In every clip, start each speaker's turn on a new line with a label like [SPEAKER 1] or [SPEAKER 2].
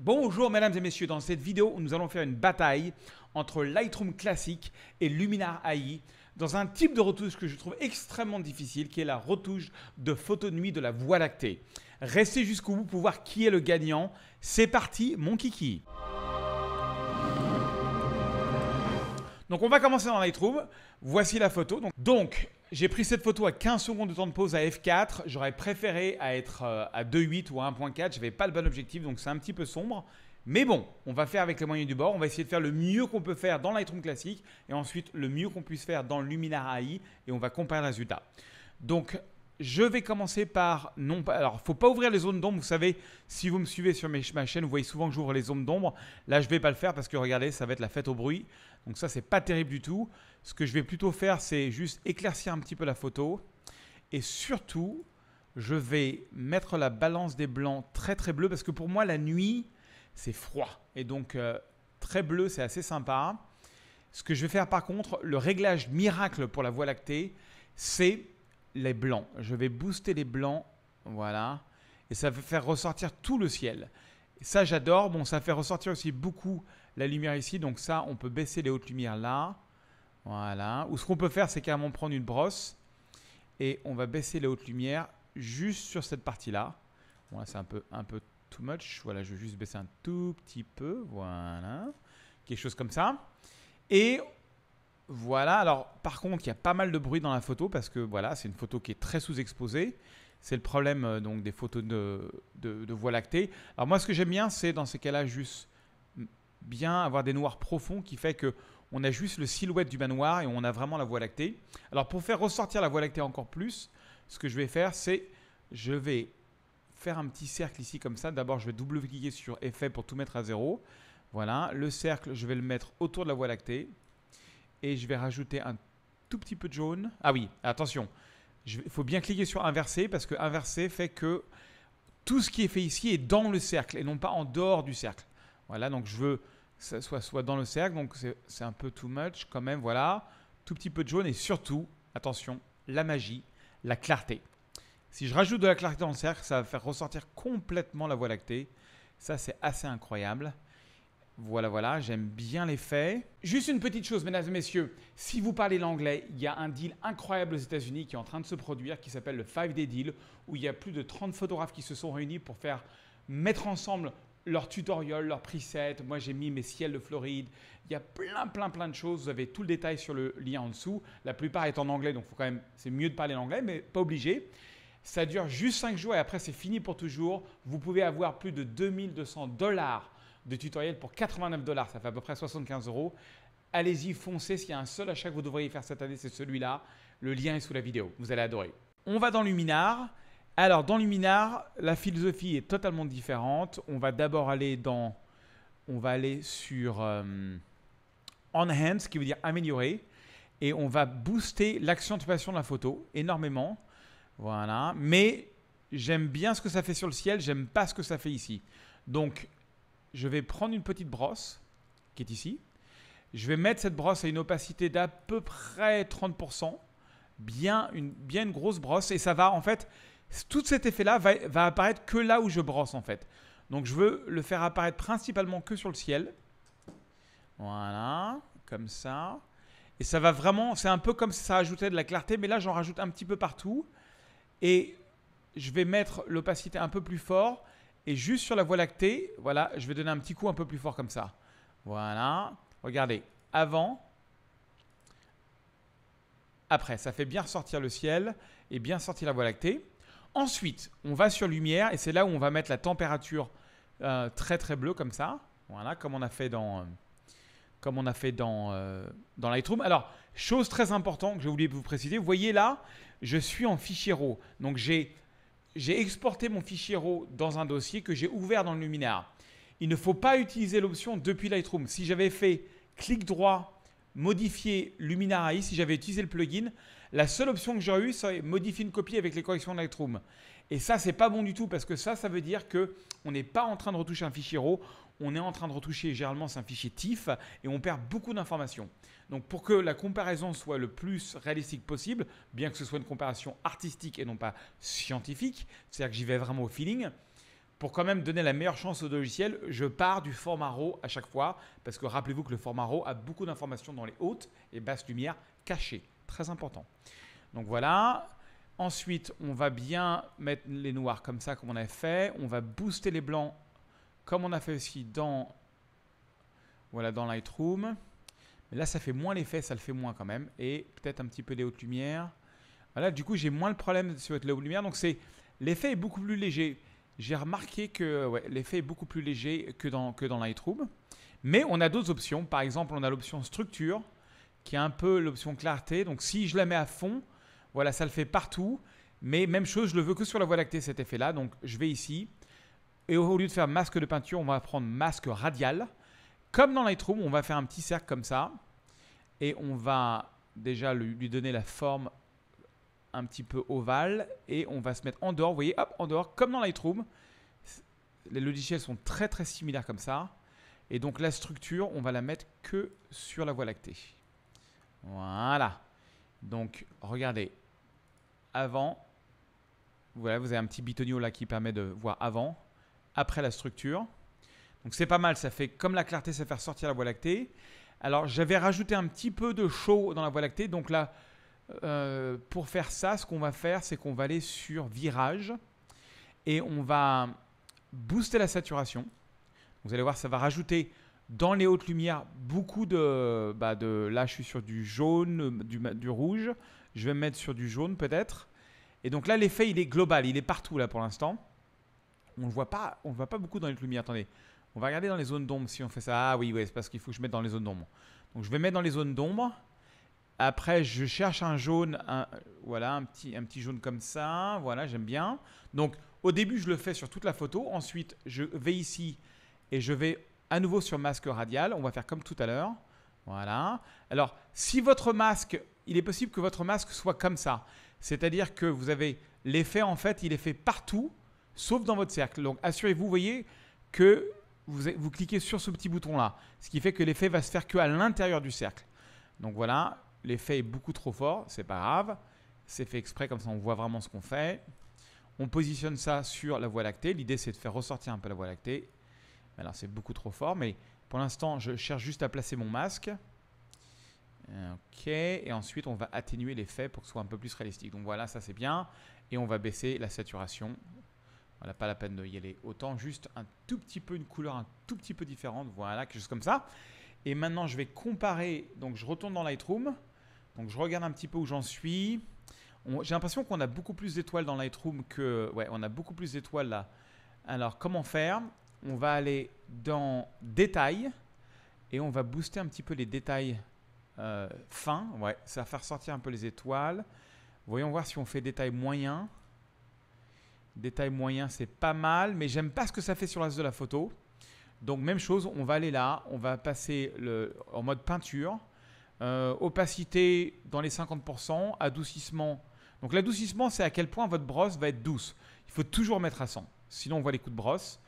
[SPEAKER 1] Bonjour mesdames et messieurs, dans cette vidéo nous allons faire une bataille entre Lightroom classique et Luminar AI dans un type de retouche que je trouve extrêmement difficile qui est la retouche de photo de nuit de la Voie lactée. Restez jusqu'au bout pour voir qui est le gagnant. C'est parti mon kiki. Donc on va commencer dans Lightroom. Voici la photo. Donc j'ai pris cette photo à 15 secondes de temps de pause à f4. J'aurais préféré être à 2.8 ou à 1.4. Je n'avais pas le bon objectif, donc c'est un petit peu sombre. Mais bon, on va faire avec les moyens du bord. On va essayer de faire le mieux qu'on peut faire dans Lightroom classique et ensuite le mieux qu'on puisse faire dans Luminar AI et on va comparer les résultats. Donc je vais commencer par alors, il ne faut pas ouvrir les zones d'ombre. Vous savez, si vous me suivez sur ma chaîne, vous voyez souvent que j'ouvre les zones d'ombre. Là, je ne vais pas le faire parce que regardez, ça va être la fête au bruit. Donc ça, c'est pas terrible du tout. Ce que je vais plutôt faire, c'est juste éclaircir un petit peu la photo. Et surtout, je vais mettre la balance des blancs très très bleu parce que pour moi, la nuit, c'est froid. Et donc, très bleu, c'est assez sympa. Ce que je vais faire par contre, le réglage miracle pour la Voie lactée, c'est les blancs. Je vais booster les blancs, voilà. Et ça va faire ressortir tout le ciel. Et ça, j'adore. Bon, ça fait ressortir aussi beaucoup la lumière ici. Donc ça, on peut baisser les hautes lumières là. Voilà. Ou ce qu'on peut faire, c'est carrément prendre une brosse et on va baisser les hautes lumières juste sur cette partie-là. Bon, là, c'est un peu too much. Voilà, je vais juste baisser un tout petit peu. Voilà. Quelque chose comme ça. Et voilà. Alors, par contre, il y a pas mal de bruit dans la photo parce que voilà, c'est une photo qui est très sous-exposée. C'est le problème donc des photos de Voie lactée. Alors moi, ce que j'aime bien, c'est dans ces cas-là juste bien avoir des noirs profonds qui fait que on a juste le silhouette du manoir et on a vraiment la Voie lactée. Alors pour faire ressortir la Voie lactée encore plus, ce que je vais faire, c'est je vais faire un petit cercle ici comme ça. D'abord, je vais double-cliquer sur effet pour tout mettre à 0. Voilà, le cercle, je vais le mettre autour de la Voie lactée et je vais rajouter un tout petit peu de jaune. Ah oui, attention, il faut bien cliquer sur inverser parce que inverser fait que tout ce qui est fait ici est dans le cercle et non pas en dehors du cercle. Voilà, donc je veux que ça soit dans le cercle, donc c'est un peu too much quand même, voilà. Tout petit peu de jaune et surtout, attention, la magie, la clarté. Si je rajoute de la clarté dans le cercle, ça va faire ressortir complètement la Voie lactée. Ça, c'est assez incroyable. Voilà, voilà, j'aime bien l'effet. Juste une petite chose, mesdames et messieurs, si vous parlez l'anglais, il y a un deal incroyable aux États-Unis qui est en train de se produire, qui s'appelle le 5-Day Deal, où il y a plus de 30 photographes qui se sont réunis pour mettre ensemble leurs tutoriels, leurs presets. Moi, j'ai mis mes ciels de Floride. Il y a plein de choses. Vous avez tout le détail sur le lien en dessous. La plupart est en anglais, donc faut quand même, c'est mieux de parler l'anglais, mais pas obligé. Ça dure juste 5 jours et après, c'est fini pour toujours. Vous pouvez avoir plus de 2200 $ de tutoriel pour 89 $. Ça fait à peu près 75 €. Allez-y, foncez. S'il y a un seul achat que vous devriez faire cette année, c'est celui-là. Le lien est sous la vidéo. Vous allez adorer. On va dans Luminar. Alors, dans Luminar, la philosophie est totalement différente. On va d'abord aller sur Enhance, qui veut dire améliorer. Et on va booster l'accentuation de la photo énormément. Voilà. Mais j'aime bien ce que ça fait sur le ciel. J'aime pas ce que ça fait ici. Donc, je vais prendre une petite brosse qui est ici. Je vais mettre cette brosse à une opacité d'à peu près 30%. Bien une grosse brosse. Et ça va, en fait, tout cet effet-là va apparaître que là où je brosse, en fait. Donc, je veux le faire apparaître principalement que sur le ciel. Voilà, comme ça. Et ça va vraiment, c'est un peu comme si ça rajoutait de la clarté, mais là, j'en rajoute un petit peu partout. Et je vais mettre l'opacité un peu plus fort. Et juste sur la Voie lactée, voilà, je vais donner un petit coup un peu plus fort comme ça. Voilà. Regardez, avant, après, ça fait bien ressortir le ciel et bien sortir la Voie lactée. Ensuite, on va sur lumière et c'est là où on va mettre la température très très bleue comme ça. Voilà, comme on a fait dans Lightroom. Alors, chose très importante que j'ai oublié de vous préciser, vous voyez là, je suis en fichier RAW. Donc, j'ai exporté mon fichier RAW dans un dossier que j'ai ouvert dans le Luminar. Il ne faut pas utiliser l'option depuis Lightroom. Si j'avais fait clic droit, modifier Luminar AI, si j'avais utilisé le plugin, la seule option que j'aurais eue, c'est modifier une copie avec les corrections de Lightroom. Et ça, c'est pas bon du tout parce que ça veut dire qu'on n'est pas en train de retoucher un fichier RAW. On est en train de retoucher, généralement, c'est un fichier TIFF et on perd beaucoup d'informations. Donc, pour que la comparaison soit le plus réalistique possible, bien que ce soit une comparaison artistique et non pas scientifique, c'est-à-dire que j'y vais vraiment au feeling, pour quand même donner la meilleure chance au logiciel, je pars du format RAW à chaque fois, parce que rappelez-vous que le format RAW a beaucoup d'informations dans les hautes et basses lumières cachées. Très important. Donc voilà. Ensuite, on va bien mettre les noirs comme ça, comme on a fait. On va booster les blancs, comme on a fait aussi dans, voilà, dans Lightroom. Mais là, ça fait moins l'effet, ça le fait moins quand même. Et peut-être un petit peu les hautes lumières. Voilà, du coup, j'ai moins le problème sur les hautes lumières. Donc, l'effet est beaucoup plus léger. J'ai remarqué que ouais, l'effet est beaucoup plus léger que dans Lightroom. Mais on a d'autres options. Par exemple, on a l'option structure, qui est un peu l'option clarté. Donc, si je la mets à fond, voilà, ça le fait partout. Mais même chose, je le veux que sur la Voie lactée, cet effet-là. Donc, je vais ici. Et au lieu de faire masque de peinture, on va prendre masque radial. Comme dans Lightroom, on va faire un petit cercle comme ça. Et on va déjà lui donner la forme un petit peu ovale. Et on va se mettre en dehors. Vous voyez, hop, en dehors, comme dans Lightroom. Les logiciels sont très, très similaires comme ça. Et donc, la structure, on va la mettre que sur la Voie lactée. Voilà. Donc, regardez. Avant, voilà, vous avez un petit bitonio là qui permet de voir avant, après la structure. Donc c'est pas mal, ça fait comme la clarté, ça fait ressortir la Voie lactée. Alors j'avais rajouté un petit peu de chaud dans la Voie lactée. Donc là, pour faire ça, ce qu'on va faire, c'est qu'on va aller sur virage et on va booster la saturation. Vous allez voir, ça va rajouter dans les hautes lumières beaucoup de... là, je suis sur du jaune, du rouge. Je vais me mettre sur du jaune peut-être. Et donc là, l'effet, il est global. Il est partout là pour l'instant. On ne le voit pas beaucoup dans les lumières. Attendez, on va regarder dans les zones d'ombre si on fait ça. Ah oui, ouais, c'est parce qu'il faut que je mette dans les zones d'ombre. Donc je vais mettre dans les zones d'ombre. Après, je cherche un jaune. Voilà, un petit jaune comme ça. Voilà, j'aime bien. Donc au début, je le fais sur toute la photo. Ensuite, je vais ici et je vais à nouveau sur masque radial. On va faire comme tout à l'heure. Voilà. Alors, si votre masque... Il est possible que votre masque soit comme ça. C'est-à-dire que vous avez l'effet, en fait, il est fait partout, sauf dans votre cercle. Donc, assurez-vous, vous voyez, que vous cliquez sur ce petit bouton-là. Ce qui fait que l'effet va se faire qu'à l'intérieur du cercle. Donc, voilà, l'effet est beaucoup trop fort. C'est pas grave. C'est fait exprès, comme ça, on voit vraiment ce qu'on fait. On positionne ça sur la Voie lactée. L'idée, c'est de faire ressortir un peu la Voie lactée. Alors, c'est beaucoup trop fort, mais pour l'instant, je cherche juste à placer mon masque. Ok, et ensuite on va atténuer l'effet pour que ce soit un peu plus réalistique. Donc voilà, ça c'est bien. Et on va baisser la saturation. Voilà, pas la peine de y aller autant, juste un tout petit peu, une couleur un tout petit peu différente. Voilà, quelque chose comme ça. Et maintenant je vais comparer. Donc je retourne dans Lightroom. Donc je regarde un petit peu où j'en suis. J'ai l'impression qu'on a beaucoup plus d'étoiles dans Lightroom que... Ouais, on a beaucoup plus d'étoiles là. Alors comment faire? On va aller dans Détails. Et on va booster un petit peu les détails. Fin, ouais, ça va faire sortir un peu les étoiles. Voyons voir si on fait détail moyen. Détail moyen, c'est pas mal, mais j'aime pas ce que ça fait sur le reste de la photo. Donc même chose, on va aller là, on va passer en mode peinture. Opacité dans les 50%, adoucissement. Donc l'adoucissement, c'est à quel point votre brosse va être douce. Il faut toujours mettre à 100, sinon on voit les coups de brosse.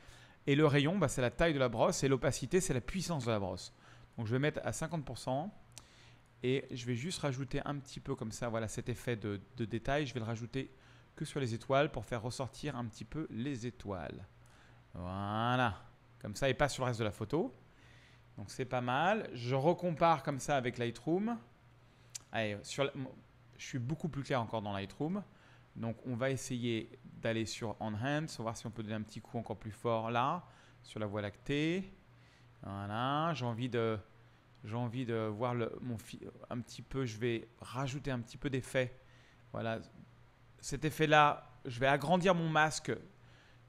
[SPEAKER 1] Et le rayon, c'est la taille de la brosse, et l'opacité, c'est la puissance de la brosse. Donc je vais mettre à 50%. Et je vais juste rajouter un petit peu comme ça, voilà cet effet de détail. Je vais le rajouter que sur les étoiles pour faire ressortir un petit peu les étoiles. Voilà, comme ça et pas sur le reste de la photo. Donc c'est pas mal. Je recompare comme ça avec Lightroom. Allez, je suis beaucoup plus clair encore dans Lightroom. Donc on va essayer d'aller sur Enhance. On va voir si on peut donner un petit coup encore plus fort là, sur la Voie lactée. Voilà, j'ai envie de voir un petit peu, je vais rajouter un petit peu d'effet. Voilà, cet effet-là, je vais agrandir mon masque.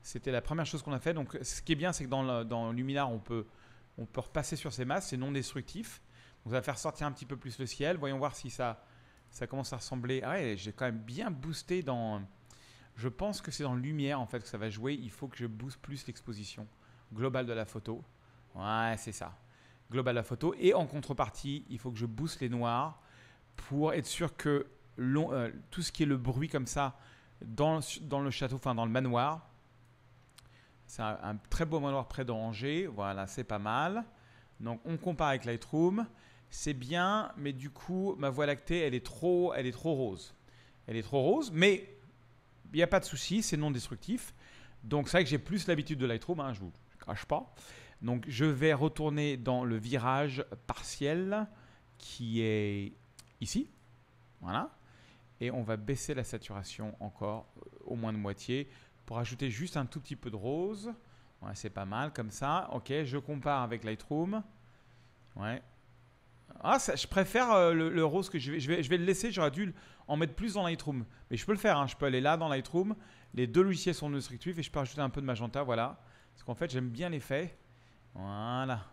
[SPEAKER 1] C'était la première chose qu'on a fait. Donc, ce qui est bien, c'est que dans Luminar, on peut repasser sur ces masques. C'est non destructif. Donc, ça va faire sortir un petit peu plus le ciel. Voyons voir si ça commence à ressembler. Ah ouais, j'ai quand même bien boosté dans... Je pense que c'est dans Lumière, en fait, que ça va jouer. Il faut que je booste plus l'exposition globale de la photo. Ouais, c'est ça. Global la photo, et en contrepartie il faut que je booste les noirs pour être sûr que tout ce qui est le bruit comme ça dans le château, enfin dans le manoir, c'est un très beau manoir près d'Angers. Voilà, c'est pas mal. Donc on compare avec Lightroom, c'est bien, mais du coup ma Voie lactée elle est trop rose. Elle est trop rose, mais il n'y a pas de souci, c'est non destructif. Donc, c'est vrai que j'ai plus l'habitude de Lightroom, hein, je ne vous crache pas. Donc, je vais retourner dans le virage partiel qui est ici. Voilà. Et on va baisser la saturation encore au moins de moitié pour ajouter juste un tout petit peu de rose. Ouais, c'est pas mal comme ça. Ok, je compare avec Lightroom. Ouais. Ah, ça, je préfère le rose que je vais le laisser. J'aurais dû en mettre plus dans Lightroom. Mais je peux le faire. Hein. Je peux aller là dans Lightroom. Les deux logiciels sont restrictifs et je peux rajouter un peu de magenta. Voilà. Parce qu'en fait, j'aime bien l'effet. Voilà.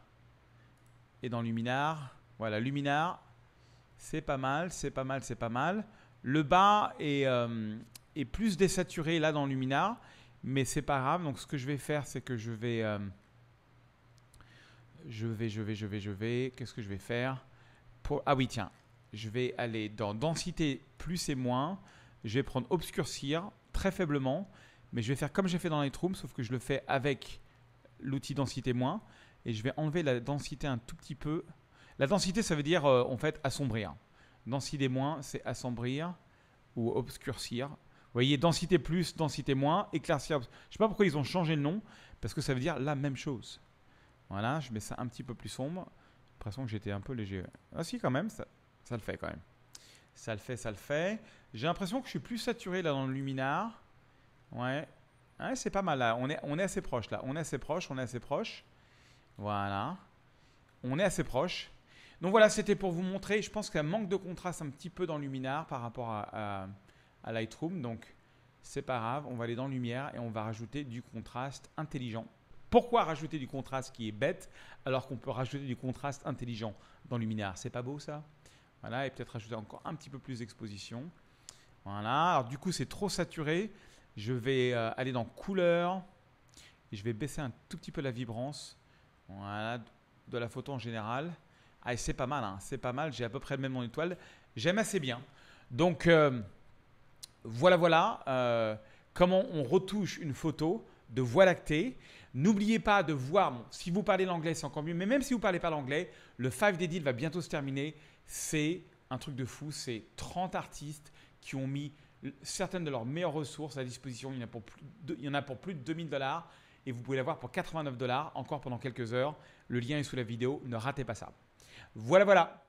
[SPEAKER 1] Et dans Luminar. Voilà, Luminar. C'est pas mal, c'est pas mal, c'est pas mal. Le bas est plus désaturé là dans Luminar. Mais c'est pas grave. Donc, ce que je vais faire, c'est que je vais... Qu'est-ce que je vais faire Ah oui, tiens. Je vais aller dans densité plus et moins. Je vais prendre obscurcir très faiblement. Mais je vais faire comme j'ai fait dans Lightroom, sauf que je le fais avec l'outil densité moins. Et je vais enlever la densité un tout petit peu. La densité, ça veut dire en fait assombrir. Densité moins, c'est assombrir ou obscurcir. Vous voyez, densité plus, densité moins, éclaircir. Je ne sais pas pourquoi ils ont changé le nom, parce que ça veut dire la même chose. Voilà, je mets ça un petit peu plus sombre. J'ai l'impression que j'étais un peu léger. Ah si, quand même, ça le fait quand même. Ça le fait, ça le fait. J'ai l'impression que je suis plus saturé là dans le luminar. Ouais, ouais, c'est pas mal là. On est assez proche là. On est assez proche, on est assez proche. Voilà. On est assez proche. Donc voilà, c'était pour vous montrer. Je pense qu'il y a un manque de contraste un petit peu dans Luminar par rapport à Lightroom. Donc, c'est pas grave. On va aller dans Lumière et on va rajouter du contraste intelligent. Pourquoi rajouter du contraste qui est bête alors qu'on peut rajouter du contraste intelligent dans Luminar? C'est pas beau ça? Voilà, et peut-être rajouter encore un petit peu plus d'exposition. Voilà, alors du coup c'est trop saturé. Je vais aller dans couleur et je vais baisser un tout petit peu la vibrance. Voilà, de la photo en général. Ah, et c'est pas mal, hein, c'est pas mal. J'ai à peu près le même nom d'étoile. J'aime assez bien. Donc voilà comment on retouche une photo de Voie lactée. N'oubliez pas de voir, bon, si vous parlez l'anglais, c'est encore mieux, mais même si vous ne parlez pas l'anglais, le 5-day deal va bientôt se terminer. C'est un truc de fou, c'est 30 artistes qui ont mis certaines de leurs meilleures ressources à disposition. Il y en a pour plus de 2000 $ et vous pouvez l'avoir pour 89 $ encore pendant quelques heures. Le lien est sous la vidéo, ne ratez pas ça. Voilà.